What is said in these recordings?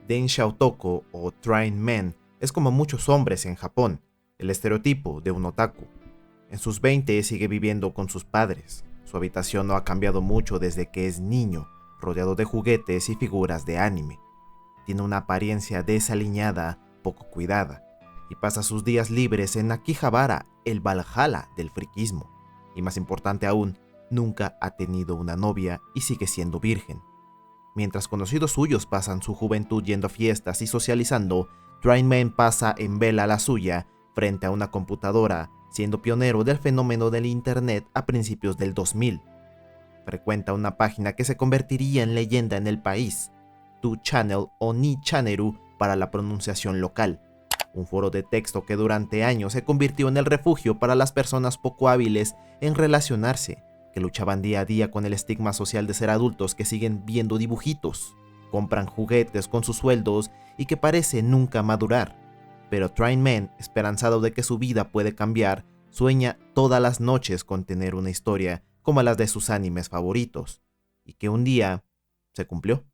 Den Xiaotoko o Train Man es como muchos hombres en Japón, el estereotipo de un otaku. En sus 20 sigue viviendo con sus padres. Su habitación no ha cambiado mucho desde que es niño, rodeado de juguetes y figuras de anime. Tiene una apariencia desaliñada, poco cuidada, y pasa sus días libres en Akihabara, el Valhalla del friquismo. Y más importante aún, nunca ha tenido una novia y sigue siendo virgen. Mientras conocidos suyos pasan su juventud yendo a fiestas y socializando, Train Man pasa en vela la suya frente a una computadora, siendo pionero del fenómeno del internet a principios del 2000. Frecuenta una página que se convertiría en leyenda en el país, 2channel o Ni-Channeru para la pronunciación local, un foro de texto que durante años se convirtió en el refugio para las personas poco hábiles en relacionarse, que luchaban día a día con el estigma social de ser adultos que siguen viendo dibujitos, compran juguetes con sus sueldos y que parece nunca madurar. Pero Train Man, esperanzado de que su vida puede cambiar, sueña todas las noches con tener una historia como las de sus animes favoritos, y que un día se cumplió.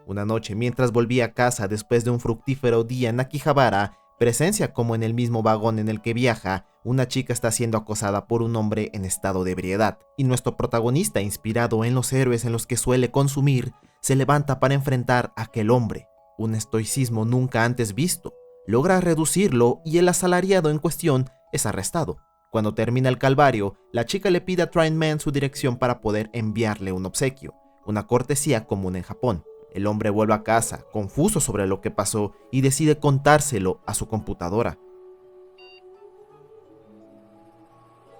Una noche, mientras volvía a casa después de un fructífero día en Akihabara, presencia como en el mismo vagón en el que viaja, una chica está siendo acosada por un hombre en estado de ebriedad, y nuestro protagonista, inspirado en los héroes en los que suele consumir, se levanta para enfrentar a aquel hombre, un estoicismo nunca antes visto. Logra reducirlo y el asalariado en cuestión es arrestado. Cuando termina el calvario, la chica le pide a Train Man su dirección para poder enviarle un obsequio, una cortesía común en Japón. El hombre vuelve a casa, confuso sobre lo que pasó, y decide contárselo a su computadora.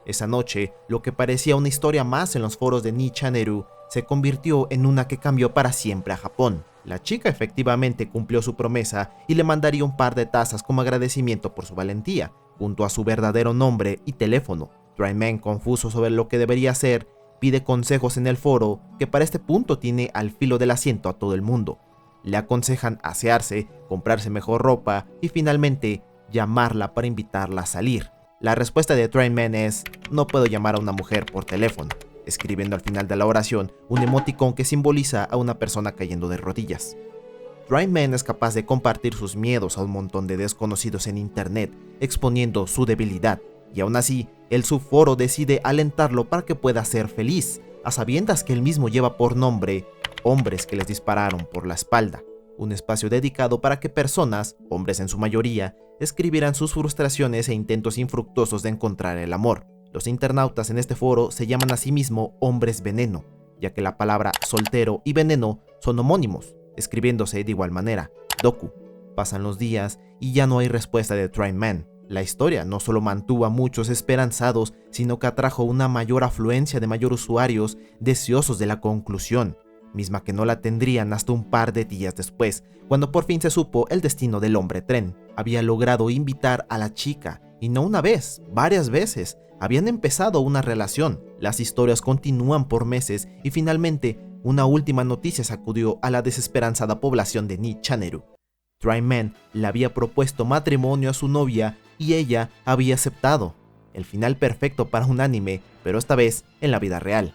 Esa noche, lo que parecía una historia más en los foros de Ni-Channeru se convirtió en una que cambió para siempre a Japón. La chica efectivamente cumplió su promesa y le mandaría un par de tazas como agradecimiento por su valentía, junto a su verdadero nombre y teléfono. Train Man, confuso sobre lo que debería hacer, pide consejos en el foro, que para este punto tiene al filo del asiento a todo el mundo. Le aconsejan asearse, comprarse mejor ropa y finalmente llamarla para invitarla a salir. La respuesta de Train Man es: no puedo llamar a una mujer por teléfono, escribiendo al final de la oración un emoticón que simboliza a una persona cayendo de rodillas. Train Man es capaz de compartir sus miedos a un montón de desconocidos en internet, exponiendo su debilidad, y aún así, el subforo decide alentarlo para que pueda ser feliz, a sabiendas que él mismo lleva por nombre Hombres que les dispararon por la espalda, un espacio dedicado para que personas, hombres en su mayoría, escribieran sus frustraciones e intentos infructuosos de encontrar el amor. Los internautas en este foro se llaman a sí mismos hombres veneno, ya que la palabra soltero y veneno son homónimos, escribiéndose de igual manera, Doku. Pasan los días y ya no hay respuesta de Train Man. La historia no solo mantuvo a muchos esperanzados, sino que atrajo una mayor afluencia de mayor usuarios deseosos de la conclusión, misma que no la tendrían hasta un par de días después, cuando por fin se supo el destino del hombre tren. Había logrado invitar a la chica, y no una vez, varias veces. Habían empezado una relación, las historias continúan por meses y finalmente una última noticia sacudió a la desesperanzada población de Ni-Channeru. Train Man le había propuesto matrimonio a su novia y ella había aceptado. El final perfecto para un anime, pero esta vez en la vida real.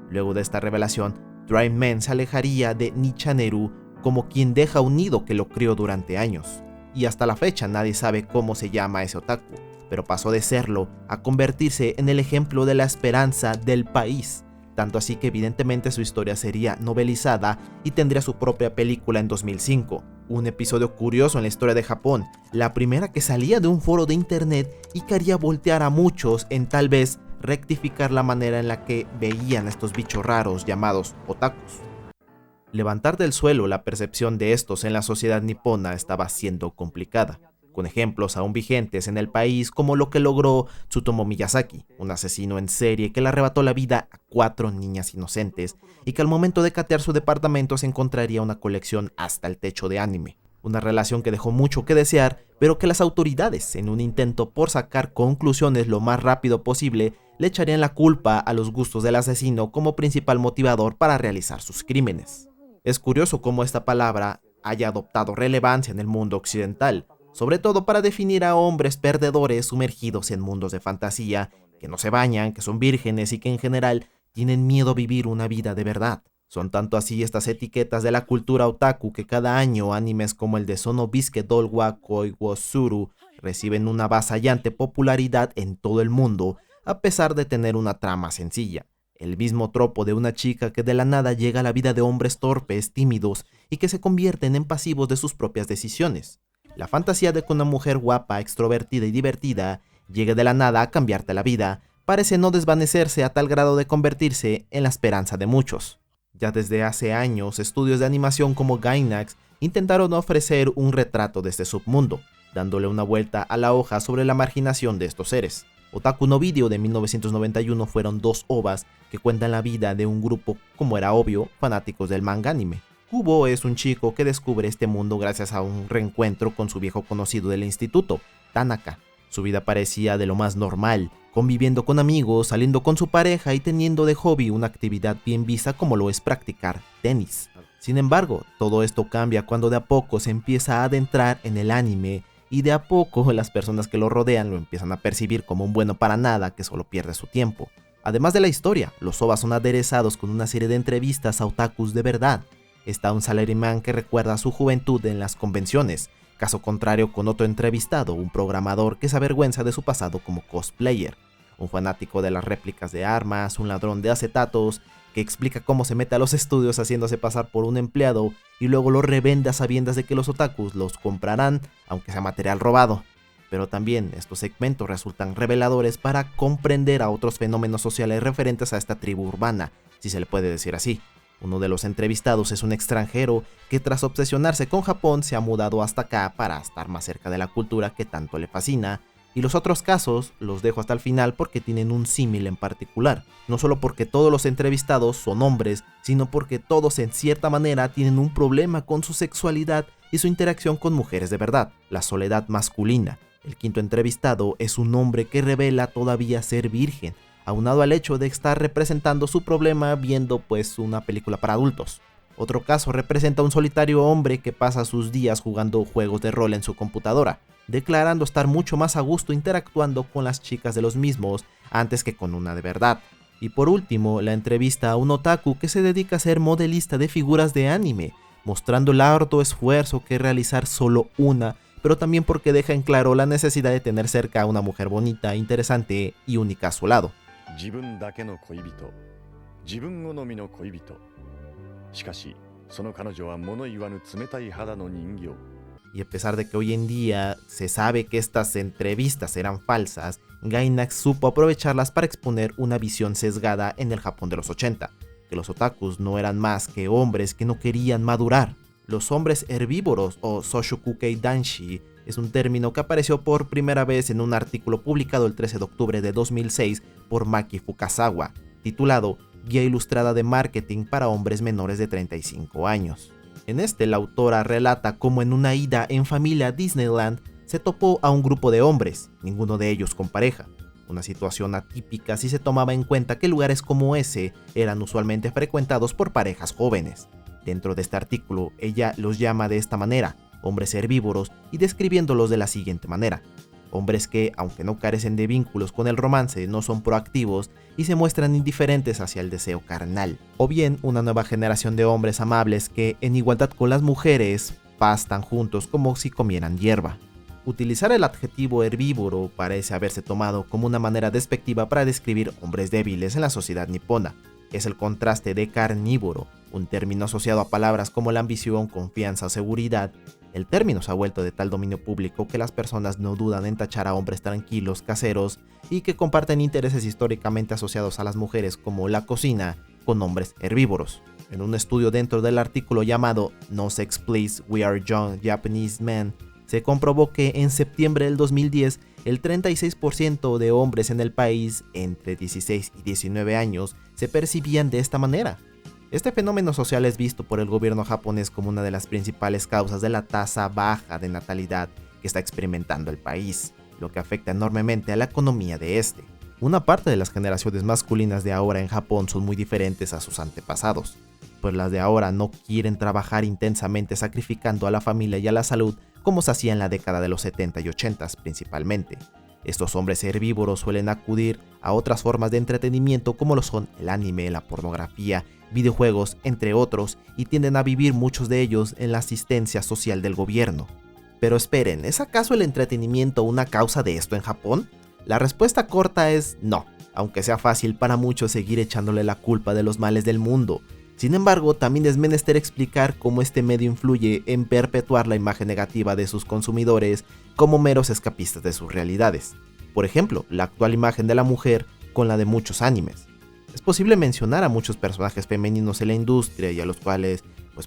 Luego de esta revelación, Train Man se alejaría de Ni-Channeru como quien deja un nido que lo crió durante años. Y hasta la fecha nadie sabe cómo se llama ese otaku, pero pasó de serlo a convertirse en el ejemplo de la esperanza del país, tanto así que evidentemente su historia sería novelizada y tendría su propia película en 2005. Un episodio curioso en la historia de Japón, la primera que salía de un foro de internet y que haría voltear a muchos en tal vez rectificar la manera en la que veían a estos bichos raros llamados otakus. Levantar del suelo la percepción de estos en la sociedad nipona estaba siendo complicada, con ejemplos aún vigentes en el país como lo que logró Tsutomu Miyazaki, un asesino en serie que le arrebató la vida a 4 niñas inocentes y que al momento de catear su departamento se encontraría una colección hasta el techo de anime. Una relación que dejó mucho que desear, pero que las autoridades, en un intento por sacar conclusiones lo más rápido posible, le echarían la culpa a los gustos del asesino como principal motivador para realizar sus crímenes. Es curioso cómo esta palabra haya adoptado relevancia en el mundo occidental, sobre todo para definir a hombres perdedores sumergidos en mundos de fantasía, que no se bañan, que son vírgenes y que en general tienen miedo a vivir una vida de verdad. Son tanto así estas etiquetas de la cultura otaku que cada año animes como el de Sonobisuke Doll Koi wo Suru reciben una avasallante popularidad en todo el mundo, a pesar de tener una trama sencilla. El mismo tropo de una chica que de la nada llega a la vida de hombres torpes, tímidos y que se convierten en pasivos de sus propias decisiones. La fantasía de que una mujer guapa, extrovertida y divertida llegue de la nada a cambiarte la vida parece no desvanecerse a tal grado de convertirse en la esperanza de muchos. Ya desde hace años, estudios de animación como Gainax intentaron ofrecer un retrato de este submundo, dándole una vuelta a la hoja sobre la marginación de estos seres. Otaku no Video de 1991 fueron 2 ovas que cuentan la vida de un grupo, como era obvio, fanáticos del manga anime. Kubo es un chico que descubre este mundo gracias a un reencuentro con su viejo conocido del instituto, Tanaka. Su vida parecía de lo más normal, conviviendo con amigos, saliendo con su pareja y teniendo de hobby una actividad bien vista como lo es practicar tenis. Sin embargo, todo esto cambia cuando de a poco se empieza a adentrar en el anime y de a poco las personas que lo rodean lo empiezan a percibir como un bueno para nada que solo pierde su tiempo. Además de la historia, los ovas son aderezados con una serie de entrevistas a otakus de verdad. Está un salaryman que recuerda su juventud en las convenciones, caso contrario con otro entrevistado, un programador que se avergüenza de su pasado como cosplayer, un fanático de las réplicas de armas, un ladrón de acetatos, que explica cómo se mete a los estudios haciéndose pasar por un empleado y luego lo revende a sabiendas de que los otakus los comprarán, aunque sea material robado. Pero también estos segmentos resultan reveladores para comprender a otros fenómenos sociales referentes a esta tribu urbana, si se le puede decir así. Uno de los entrevistados es un extranjero que tras obsesionarse con Japón se ha mudado hasta acá para estar más cerca de la cultura que tanto le fascina, y los otros casos los dejo hasta el final porque tienen un símil en particular, no solo porque todos los entrevistados son hombres, sino porque todos en cierta manera tienen un problema con su sexualidad y su interacción con mujeres de verdad, la soledad masculina. El quinto entrevistado es un hombre que revela todavía ser virgen, aunado al hecho de estar representando su problema viendo pues una película para adultos. Otro caso representa a un solitario hombre que pasa sus días jugando juegos de rol en su computadora, declarando estar mucho más a gusto interactuando con las chicas de los mismos antes que con una de verdad. Y por último, la entrevista a un otaku que se dedica a ser modelista de figuras de anime, mostrando el harto esfuerzo que es realizar solo una, pero también porque deja en claro la necesidad de tener cerca a una mujer bonita, interesante y única a su lado. Y a pesar de que hoy en día se sabe que estas entrevistas eran falsas, Gainax supo aprovecharlas para exponer una visión sesgada en el Japón de los 80, que los otakus no eran más que hombres que no querían madurar. Los hombres herbívoros o Soshokukei Danshi es un término que apareció por primera vez en un artículo publicado el 13 de octubre de 2006 por Maki Fukasawa, titulado Guía Ilustrada de Marketing para Hombres Menores de 35 años. En este, la autora relata cómo en una ida en familia a Disneyland se topó a un grupo de hombres, ninguno de ellos con pareja. Una situación atípica si se tomaba en cuenta que lugares como ese eran usualmente frecuentados por parejas jóvenes. Dentro de este artículo, ella los llama de esta manera, hombres herbívoros, y describiéndolos de la siguiente manera. Hombres que, aunque no carecen de vínculos con el romance, no son proactivos y se muestran indiferentes hacia el deseo carnal. O bien, una nueva generación de hombres amables que, en igualdad con las mujeres, pastan juntos como si comieran hierba. Utilizar el adjetivo herbívoro parece haberse tomado como una manera despectiva para describir hombres débiles en la sociedad nipona. Es el contraste de carnívoro, un término asociado a palabras como la ambición, confianza o seguridad. El término se ha vuelto de tal dominio público que las personas no dudan en tachar a hombres tranquilos, caseros y que comparten intereses históricamente asociados a las mujeres como la cocina con hombres herbívoros. En un estudio dentro del artículo llamado No Sex Please, We Are Young Japanese Men, se comprobó que en septiembre del 2010 el 36% de hombres en el país entre 16 y 19 años se percibían de esta manera. Este fenómeno social es visto por el gobierno japonés como una de las principales causas de la tasa baja de natalidad que está experimentando el país, lo que afecta enormemente a la economía de este. Una parte de las generaciones masculinas de ahora en Japón son muy diferentes a sus antepasados. pues las de ahora no quieren trabajar intensamente sacrificando a la familia y a la salud como se hacía en la década de los 70 y 80 principalmente. Estos hombres herbívoros suelen acudir a otras formas de entretenimiento como lo son el anime, la pornografía, videojuegos, entre otros, y tienden a vivir muchos de ellos en la asistencia social del gobierno. Pero esperen, ¿es acaso el entretenimiento una causa de esto en Japón? La respuesta corta es no, aunque sea fácil para muchos seguir echándole la culpa de los males del mundo. Sin embargo, también es menester explicar cómo este medio influye en perpetuar la imagen negativa de sus consumidores como meros escapistas de sus realidades. Por ejemplo, la actual imagen de la mujer con la de muchos animes. Es posible mencionar a muchos personajes femeninos en la industria y a los cuales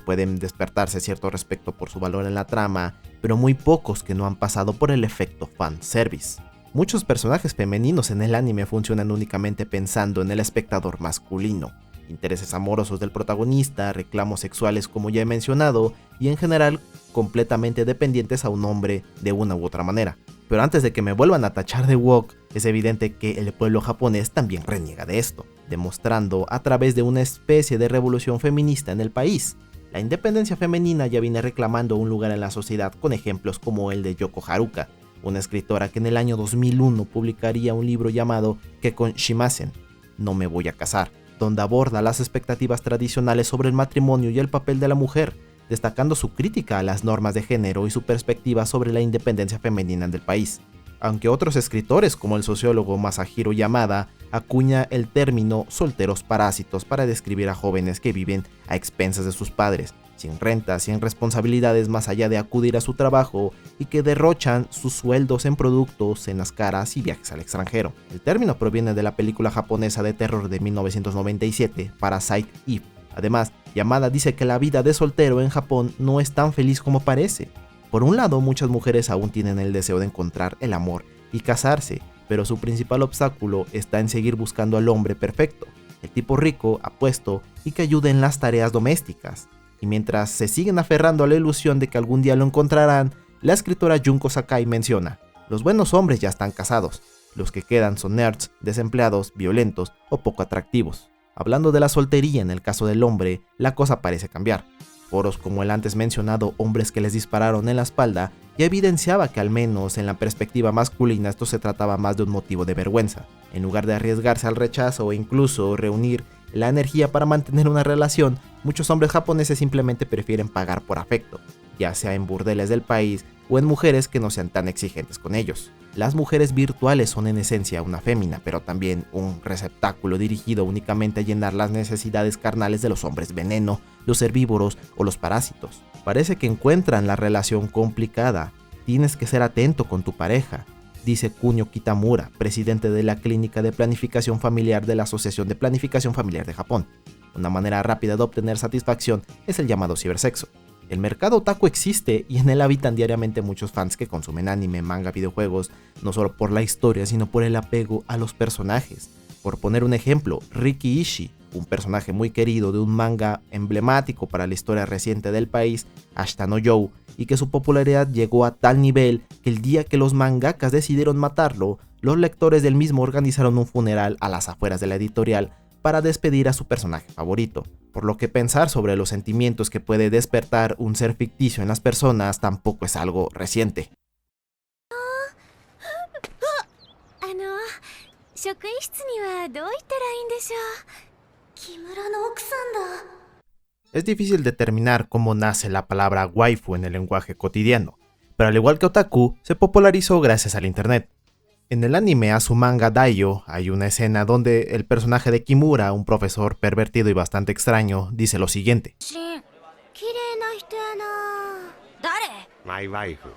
pueden despertarse cierto respeto por su valor en la trama, pero muy pocos que no han pasado por el efecto fanservice. Muchos personajes femeninos en el anime funcionan únicamente pensando en el espectador masculino. Intereses amorosos del protagonista, reclamos sexuales como ya he mencionado, y en general completamente dependientes a un hombre de una u otra manera. Pero antes de que me vuelvan a tachar de woke, es evidente que el pueblo japonés también reniega de esto, demostrando a través de una especie de revolución feminista en el país. La independencia femenina ya viene reclamando un lugar en la sociedad con ejemplos como el de Yoko Haruka, una escritora que en el año 2001 publicaría un libro llamado Kekon Shimasen, No me voy a casar, donde aborda las expectativas tradicionales sobre el matrimonio y el papel de la mujer, destacando su crítica a las normas de género y su perspectiva sobre la independencia femenina del país. Aunque otros escritores como el sociólogo Masahiro Yamada acuña el término solteros parásitos para describir a jóvenes que viven a expensas de sus padres, sin rentas, sin responsabilidades más allá de acudir a su trabajo y que derrochan sus sueldos en productos, cenas caras y viajes al extranjero. El término proviene de la película japonesa de terror de 1997, Parasite Eve. Además, Yamada dice que la vida de soltero en Japón no es tan feliz como parece. Por un lado, muchas mujeres aún tienen el deseo de encontrar el amor y casarse, pero su principal obstáculo está en seguir buscando al hombre perfecto, el tipo rico, apuesto y que ayude en las tareas domésticas. Y mientras se siguen aferrando a la ilusión de que algún día lo encontrarán, la escritora Junko Sakai menciona: los buenos hombres ya están casados, los que quedan son nerds, desempleados, violentos o poco atractivos. Hablando de la soltería en el caso del hombre, la cosa parece cambiar. Foros como el antes mencionado Hombres que les dispararon en la espalda ya evidenciaba que al menos en la perspectiva masculina esto se trataba más de un motivo de vergüenza. En lugar de arriesgarse al rechazo o incluso reunir la energía para mantener una relación, muchos hombres japoneses simplemente prefieren pagar por afecto, ya sea en burdeles del país o en mujeres que no sean tan exigentes con ellos. Las mujeres virtuales son en esencia una fémina, pero también un receptáculo dirigido únicamente a llenar las necesidades carnales de los hombres veneno, los herbívoros o los parásitos. Parece que encuentran la relación complicada. Tienes que ser atento con tu pareja, dice Kunio Kitamura, presidente de la Clínica de Planificación Familiar de la Asociación de Planificación Familiar de Japón. Una manera rápida de obtener satisfacción es el llamado cibersexo. El mercado otaku existe y en él habitan diariamente muchos fans que consumen anime, manga, videojuegos, no solo por la historia, sino por el apego a los personajes. Por poner un ejemplo, Riki Ishii, un personaje muy querido de un manga emblemático para la historia reciente del país, Ashita no Jou, y que su popularidad llegó a tal nivel que el día que los mangakas decidieron matarlo, los lectores del mismo organizaron un funeral a las afueras de la editorial para despedir a su personaje favorito, por lo que pensar sobre los sentimientos que puede despertar un ser ficticio en las personas tampoco es algo reciente. Es difícil determinar cómo nace la palabra waifu en el lenguaje cotidiano, pero al igual que otaku, se popularizó gracias al internet. En el anime Azumanga Daioh hay una escena donde el personaje de Kimura, un profesor pervertido y bastante extraño, dice lo siguiente: My waifu.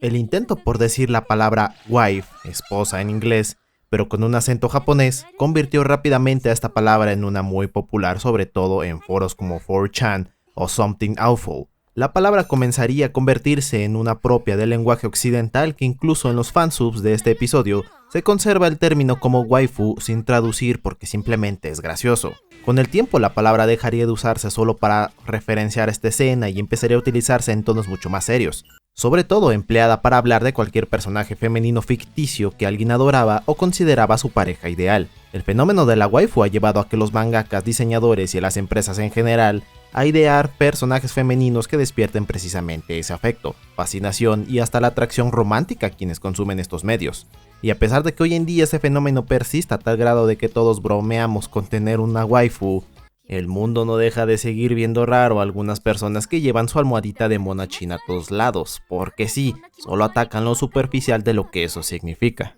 El intento por decir la palabra wife, esposa en inglés, pero con un acento japonés, convirtió rápidamente a esta palabra en una muy popular, sobre todo en foros como 4chan o Something Awful. La palabra comenzaría a convertirse en una propia del lenguaje occidental, que incluso en los fansubs de este episodio se conserva el término como waifu sin traducir porque simplemente es gracioso. Con el tiempo la palabra dejaría de usarse solo para referenciar esta escena y empezaría a utilizarse en tonos mucho más serios. sobre todo empleada para hablar de cualquier personaje femenino ficticio que alguien adoraba o consideraba su pareja ideal. El fenómeno de la waifu ha llevado a que los mangakas, diseñadores y las empresas en general a idear personajes femeninos que despierten precisamente ese afecto, fascinación y hasta la atracción romántica a quienes consumen estos medios. Y a pesar de que hoy en día ese fenómeno persista a tal grado de que todos bromeamos con tener una waifu, el mundo no deja de seguir viendo raro a algunas personas que llevan su almohadita de mona china a todos lados, porque sí, solo atacan lo superficial de lo que eso significa.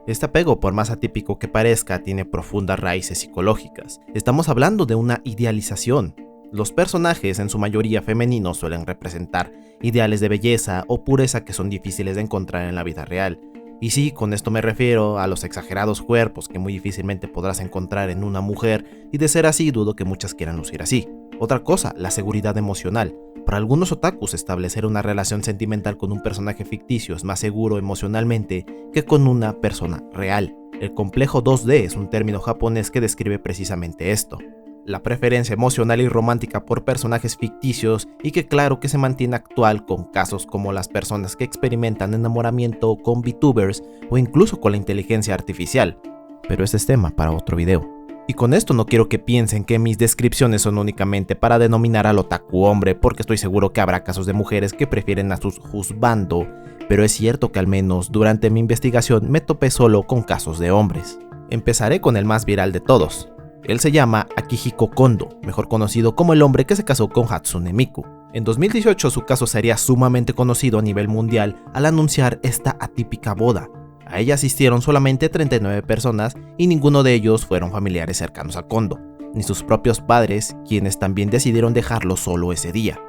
Este apego, por más atípico que parezca, tiene profundas raíces psicológicas. Estamos hablando de una idealización. Los personajes, en su mayoría femeninos, suelen representar ideales de belleza o pureza que son difíciles de encontrar en la vida real. Y sí, con esto me refiero a los exagerados cuerpos que muy difícilmente podrás encontrar en una mujer, y de ser así dudo que muchas quieran lucir así. Otra cosa, la seguridad emocional. Para algunos otakus, establecer una relación sentimental con un personaje ficticio es más seguro emocionalmente que con una persona real. El complejo 2D es un término japonés que describe precisamente esto. La preferencia emocional y romántica por personajes ficticios, y que claro que se mantiene actual con casos como las personas que experimentan enamoramiento con VTubers o incluso con la inteligencia artificial. Pero ese es tema para otro video. Y con esto no quiero que piensen que mis descripciones son únicamente para denominar al otaku hombre, porque estoy seguro que habrá casos de mujeres que prefieren a sus husbando, pero es cierto que al menos durante mi investigación me topé solo con casos de hombres. Empezaré con el más viral de todos. Él se llama Akihiko Kondo, mejor conocido como el hombre que se casó con Hatsune Miku. En 2018 su caso sería sumamente conocido a nivel mundial al anunciar esta atípica boda. A ella asistieron solamente 39 personas y ninguno de ellos fueron familiares cercanos a Kondo, ni sus propios padres, quienes también decidieron dejarlo solo ese día.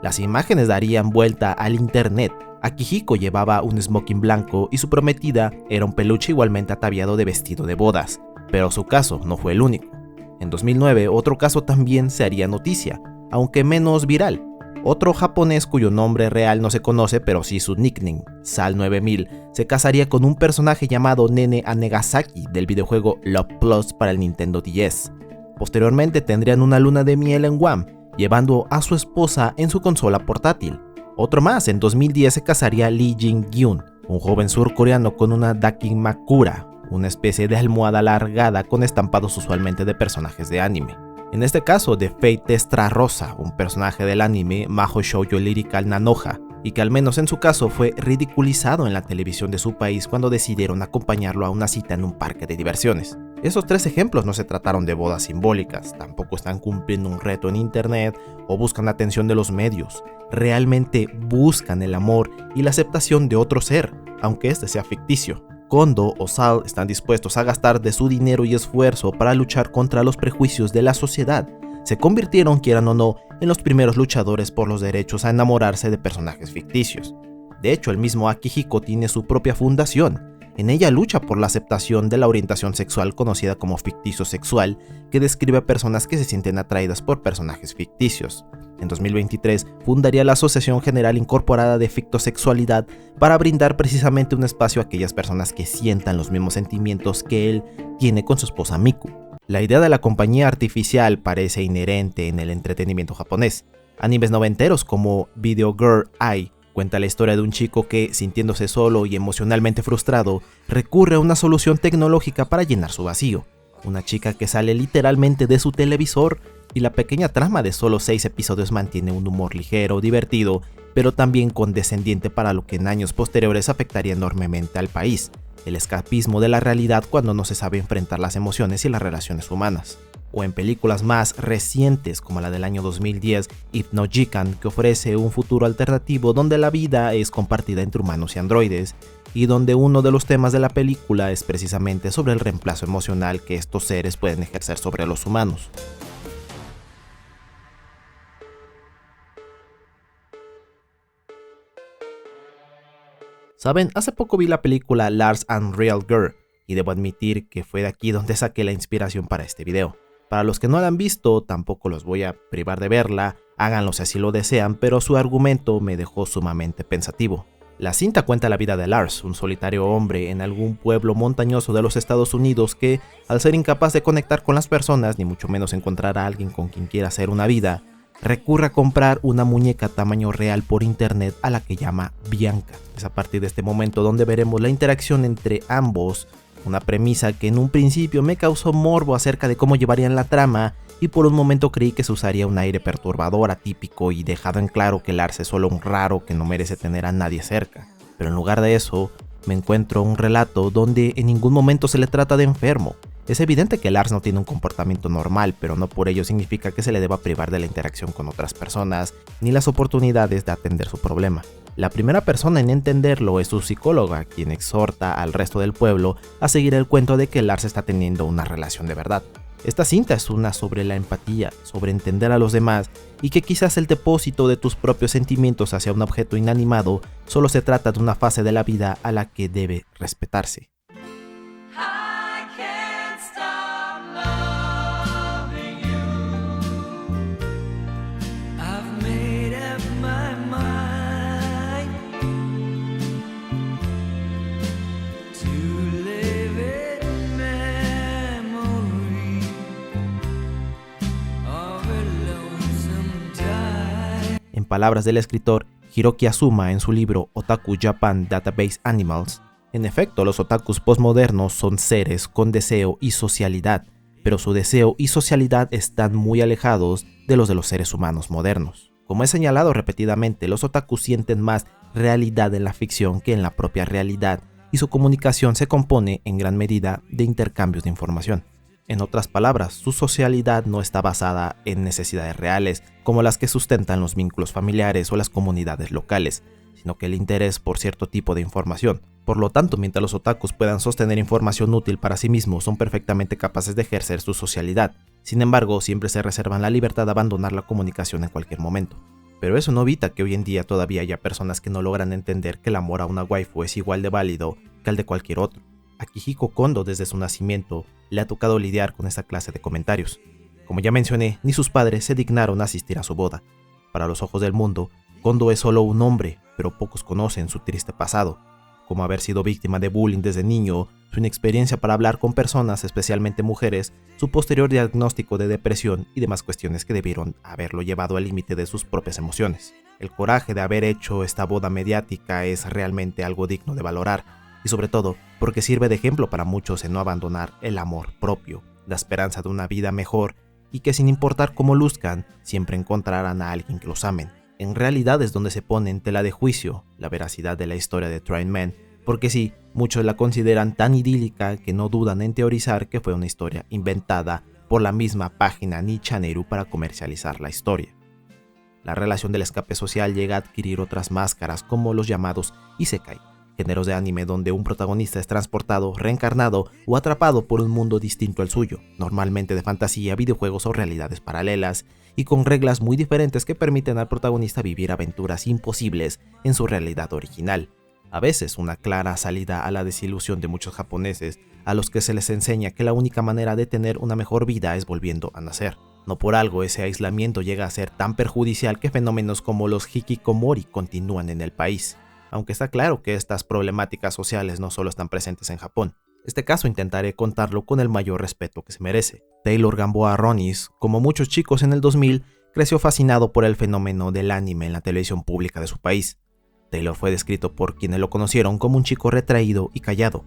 Las imágenes darían vuelta al internet. Akihiko llevaba un smoking blanco y su prometida era un peluche igualmente ataviado de vestido de bodas, pero su caso no fue el único. En 2009 otro caso también se haría noticia, aunque menos viral. Otro japonés cuyo nombre real no se conoce, pero sí su nickname, Sal 9000, se casaría con un personaje llamado Nene Anegasaki del videojuego Love Plus para el Nintendo DS. Posteriormente tendrían una luna de miel en Guam, llevando a su esposa en su consola portátil. Otro más, en 2010 se casaría Lee Jin-gyun, un joven surcoreano con una dakimakura, una especie de almohada alargada con estampados usualmente de personajes de anime. En este caso de Fate Testra Rosa, un personaje del anime Mahou Shoujo Lyrical Nanoha, y que al menos en su caso fue ridiculizado en la televisión de su país cuando decidieron acompañarlo a una cita en un parque de diversiones. Esos tres ejemplos no se trataron de bodas simbólicas, tampoco están cumpliendo un reto en internet o buscan la atención de los medios. Realmente buscan el amor y la aceptación de otro ser, aunque este sea ficticio. Kondo o Sal están dispuestos a gastar de su dinero y esfuerzo para luchar contra los prejuicios de la sociedad. Se convirtieron, quieran o no, en los primeros luchadores por los derechos a enamorarse de personajes ficticios. De hecho, el mismo Akihiko tiene su propia fundación. En ella lucha por la aceptación de la orientación sexual conocida como ficticio sexual, que describe a personas que se sienten atraídas por personajes ficticios. En 2023 fundaría la Asociación General Incorporada de Fictosexualidad para brindar precisamente un espacio a aquellas personas que sientan los mismos sentimientos que él tiene con su esposa Miku. La idea de la compañía artificial parece inherente en el entretenimiento japonés. Animes noventeros como Video Girl Ai cuenta la historia de un chico que, sintiéndose solo y emocionalmente frustrado, recurre a una solución tecnológica para llenar su vacío. Una chica que sale literalmente de su televisor, y la pequeña trama de solo 6 episodios mantiene un humor ligero, divertido, pero también condescendiente para lo que en años posteriores afectaría enormemente al país: el escapismo de la realidad cuando no se sabe enfrentar las emociones y las relaciones humanas. O en películas más recientes como la del año 2010, Hypnojikan, que ofrece un futuro alternativo donde la vida es compartida entre humanos y androides, y donde uno de los temas de la película es precisamente sobre el reemplazo emocional que estos seres pueden ejercer sobre los humanos. Saben, hace poco vi la película Lars and Real Girl, y debo admitir que fue de aquí donde saqué la inspiración para este video. Para los que no la han visto, tampoco los voy a privar de verla, háganlo si así lo desean, pero su argumento me dejó sumamente pensativo. La cinta cuenta la vida de Lars, un solitario hombre en algún pueblo montañoso de los Estados Unidos que, al ser incapaz de conectar con las personas, ni mucho menos encontrar a alguien con quien quiera hacer una vida, recurre a comprar una muñeca tamaño real por internet a la que llama Bianca. Es a partir de este momento donde veremos la interacción entre ambos, una premisa que en un principio me causó morbo acerca de cómo llevarían la trama, y por un momento creí que se usaría un aire perturbador, atípico y dejado en claro que Lars es solo un raro que no merece tener a nadie cerca. Pero en lugar de eso, me encuentro un relato donde en ningún momento se le trata de enfermo. Es evidente que Lars no tiene un comportamiento normal, pero no por ello significa que se le deba privar de la interacción con otras personas, ni las oportunidades de atender su problema. La primera persona en entenderlo es su psicóloga, quien exhorta al resto del pueblo a seguir el cuento de que Lars está teniendo una relación de verdad. Esta cinta es una sobre la empatía, sobre entender a los demás, y que quizás el depósito de tus propios sentimientos hacia un objeto inanimado solo se trata de una fase de la vida a la que debe respetarse. En palabras del escritor Hiroki Azuma en su libro Otaku Japan Database Animals, en efecto, los otakus postmodernos son seres con deseo y socialidad, pero su deseo y socialidad están muy alejados de los seres humanos modernos. Como he señalado repetidamente, los otakus sienten más realidad en la ficción que en la propia realidad, y su comunicación se compone en gran medida de intercambios de información. En otras palabras, su socialidad no está basada en necesidades reales, como las que sustentan los vínculos familiares o las comunidades locales, sino que el interés por cierto tipo de información. Por lo tanto, mientras los otakus puedan sostener información útil para sí mismos, son perfectamente capaces de ejercer su socialidad. Sin embargo, siempre se reservan la libertad de abandonar la comunicación en cualquier momento. Pero eso no evita que hoy en día todavía haya personas que no logran entender que el amor a una waifu es igual de válido que el de cualquier otro. A Kihiko Kondo desde su nacimiento le ha tocado lidiar con esta clase de comentarios. Como ya mencioné, ni sus padres se dignaron a asistir a su boda. Para los ojos del mundo, Kondo es solo un hombre, pero pocos conocen su triste pasado, como haber sido víctima de bullying desde niño, su inexperiencia para hablar con personas, especialmente mujeres, su posterior diagnóstico de depresión y demás cuestiones que debieron haberlo llevado al límite de sus propias emociones. El coraje de haber hecho esta boda mediática es realmente algo digno de valorar, y sobre todo porque sirve de ejemplo para muchos en no abandonar el amor propio, la esperanza de una vida mejor, y que sin importar cómo luzcan, siempre encontrarán a alguien que los amen. En realidad es donde se pone en tela de juicio la veracidad de la historia de Train Man, porque sí, muchos la consideran tan idílica que no dudan en teorizar que fue una historia inventada por la misma página Nichaneru para comercializar la historia. La relación del escape social llega a adquirir otras máscaras como los llamados isekai, géneros de anime donde un protagonista es transportado, reencarnado o atrapado por un mundo distinto al suyo, normalmente de fantasía, videojuegos o realidades paralelas, y con reglas muy diferentes que permiten al protagonista vivir aventuras imposibles en su realidad original. A veces una clara salida a la desilusión de muchos japoneses, a los que se les enseña que la única manera de tener una mejor vida es volviendo a nacer. No por algo ese aislamiento llega a ser tan perjudicial que fenómenos como los hikikomori continúan en el país. Aunque está claro que estas problemáticas sociales no solo están presentes en Japón. Este caso intentaré contarlo con el mayor respeto que se merece. Taylor Gamboa Ronis, como muchos chicos en el 2000, creció fascinado por el fenómeno del anime en la televisión pública de su país. Taylor fue descrito por quienes lo conocieron como un chico retraído y callado,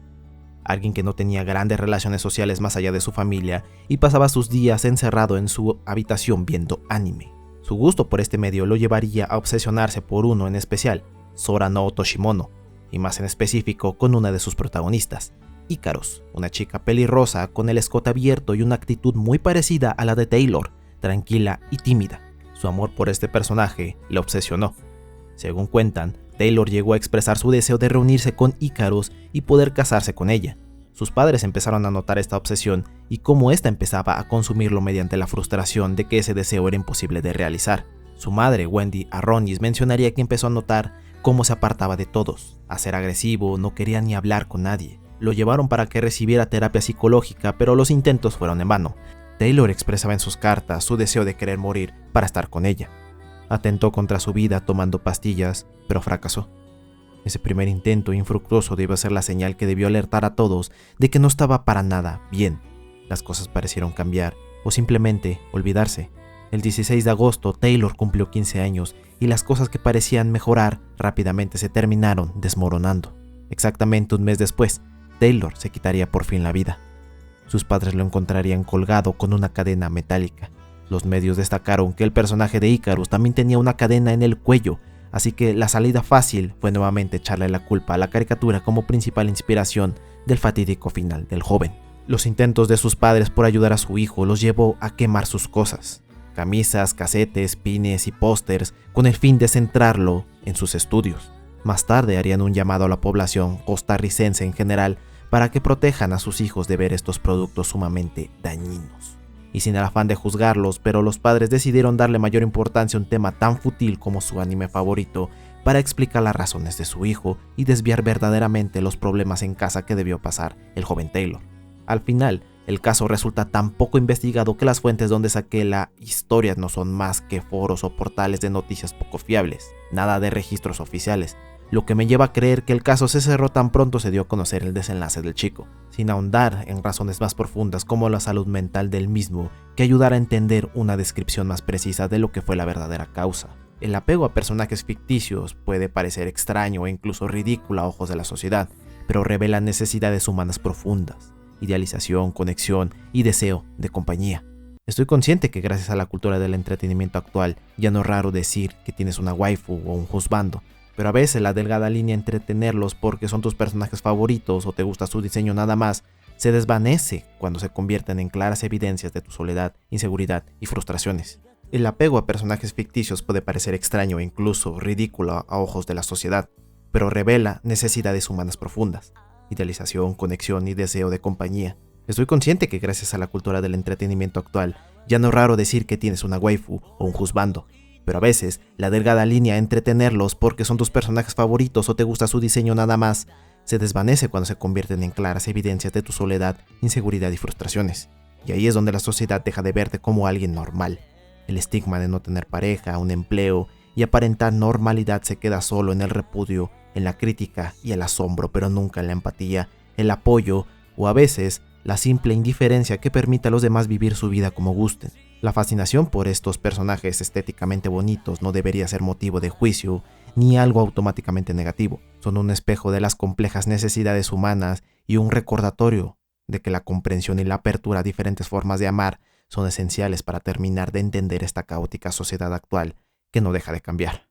alguien que no tenía grandes relaciones sociales más allá de su familia y pasaba sus días encerrado en su habitación viendo anime. Su gusto por este medio lo llevaría a obsesionarse por uno en especial, Sora no Toshimono, y más en específico con una de sus protagonistas, Icarus, una chica pelirrosa con el escote abierto y una actitud muy parecida a la de Taylor, tranquila y tímida. Su amor por este personaje le obsesionó. Según cuentan, Taylor llegó a expresar su deseo de reunirse con Icarus y poder casarse con ella. Sus padres empezaron a notar esta obsesión y cómo ésta empezaba a consumirlo mediante la frustración de que ese deseo era imposible de realizar. Su madre, Wendy Arronis, mencionaría que empezó a notar cómo se apartaba de todos, a ser agresivo, no quería ni hablar con nadie. Lo llevaron para que recibiera terapia psicológica, pero los intentos fueron en vano. Taylor expresaba en sus cartas su deseo de querer morir para estar con ella. Atentó contra su vida tomando pastillas, pero fracasó. Ese primer intento infructuoso debió ser la señal que debió alertar a todos de que no estaba para nada bien. Las cosas parecieron cambiar, o simplemente olvidarse. El 16 de agosto, Taylor cumplió 15 años y las cosas que parecían mejorar rápidamente se terminaron desmoronando. Exactamente un mes después, Taylor se quitaría por fin la vida. Sus padres lo encontrarían colgado con una cadena metálica. Los medios destacaron que el personaje de Icarus también tenía una cadena en el cuello, así que la salida fácil fue nuevamente echarle la culpa a la caricatura como principal inspiración del fatídico final del joven. Los intentos de sus padres por ayudar a su hijo los llevó a quemar sus cosas, camisas, casetes, pines y pósters, con el fin de centrarlo en sus estudios. Más tarde harían un llamado a la población costarricense en general para que protejan a sus hijos de ver estos productos sumamente dañinos. Y sin el afán de juzgarlos, pero los padres decidieron darle mayor importancia a un tema tan fútil como su anime favorito para explicar las razones de su hijo y desviar verdaderamente los problemas en casa que debió pasar el joven Taylor. Al final, el caso resulta tan poco investigado que las fuentes donde saqué la historia no son más que foros o portales de noticias poco fiables, nada de registros oficiales, lo que me lleva a creer que el caso se cerró tan pronto se dio a conocer el desenlace del chico, sin ahondar en razones más profundas como la salud mental del mismo, que ayudara a entender una descripción más precisa de lo que fue la verdadera causa. El apego a personajes ficticios puede parecer extraño o incluso ridículo a ojos de la sociedad, pero revela necesidades humanas profundas, idealización, conexión y deseo de compañía. Estoy consciente que gracias a la cultura del entretenimiento actual ya no es raro decir que tienes una waifu o un husbando, pero a veces la delgada línea entre tenerlos porque son tus personajes favoritos o te gusta su diseño nada más se desvanece cuando se convierten en claras evidencias de tu soledad, inseguridad y frustraciones. El apego a personajes ficticios puede parecer extraño e incluso ridículo a ojos de la sociedad, pero revela necesidades humanas profundas, idealización, conexión y deseo de compañía. Estoy consciente que gracias a la cultura del entretenimiento actual ya no es raro decir que tienes una waifu o un husbando, pero a veces la delgada línea entre tenerlos porque son tus personajes favoritos o te gusta su diseño nada más se desvanece cuando se convierten en claras evidencias de tu soledad, inseguridad y frustraciones. Y ahí es donde la sociedad deja de verte como alguien normal. El estigma de no tener pareja, un empleo y aparentar normalidad se queda solo en el repudio, en la crítica y el asombro, pero nunca en la empatía, el apoyo o a veces la simple indiferencia que permite a los demás vivir su vida como gusten. La fascinación por estos personajes estéticamente bonitos no debería ser motivo de juicio ni algo automáticamente negativo. Son un espejo de las complejas necesidades humanas y un recordatorio de que la comprensión y la apertura a diferentes formas de amar son esenciales para terminar de entender esta caótica sociedad actual que no deja de cambiar.